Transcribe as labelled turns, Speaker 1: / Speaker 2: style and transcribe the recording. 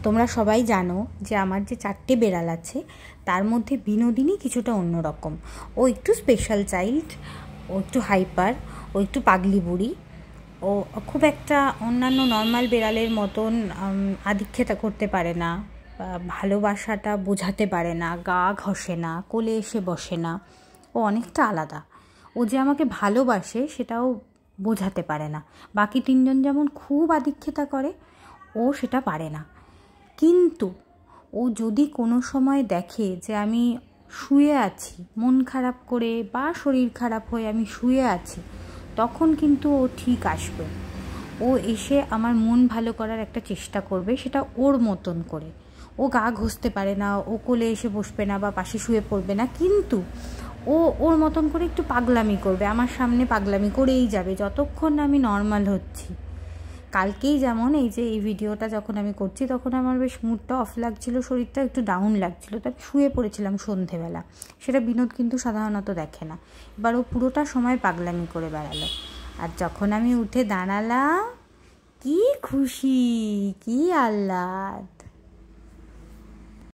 Speaker 1: তোমরা সবাই জানো যে আমার যে 4টে বেড়াল আছে তার মধ্যে বিনোদিনী কিছুটা অন্যরকম। ও একটু স্পেশাল চাইল্ড, ও একটু হাইপার, ও একটু পাগলি বুড়ি। ও খুব একটা অন্যান্য নর্মাল বেড়ালের মতন আধিক্যতা করতে পারে না, ভালোবাসাটা বোঝাতে পারে না, গা ঘষে না, কোলে এসে বসে না। ও অনেকটা আলাদা। ও যে আমাকে ভালোবাসে সেটাও বোঝাতে পারে না। বাকি 3জন যেমন খুব আধিক্যতা করে, ও সেটা পারে না। কিন্তু ও যদি কোনো সময় দেখে যে আমি শুয়ে আছি মন খারাপ করে বা শরীর খারাপ হয়ে আমি শুয়ে আছি, তখন কিন্তু ও ঠিক আসবে। ও এসে আমার মন ভালো করার একটা চেষ্টা করবে, সেটা ওর মতন করে। ও গা ঘষতে পারে না, ও কোলে এসে বসবে না বা পাশে শুয়ে পড়বে না, কিন্তু ও ওর মতন করে একটু পাগলামি করবে, আমার সামনে পাগলামি করেই যাবে যতক্ষণ না আমি নর্মাল হচ্ছি। কালকেই যেমন এই যে এই ভিডিওটা যখন আমি করছি তখন আমার বেশ মুডটা অফ লাগছিল, শরীরটা একটু ডাউন লাগছিল, তো আমি শুয়ে পড়েছিলাম সন্ধেবেলা। সেটা বিনোদ কিন্তু সাধারণত দেখে না। এবার ও পুরোটা সময় পাগলামি করে বেড়ালো। আর যখন আমি উঠে দাঁড়ালাম, কি খুশি, কি আহ্লাদ।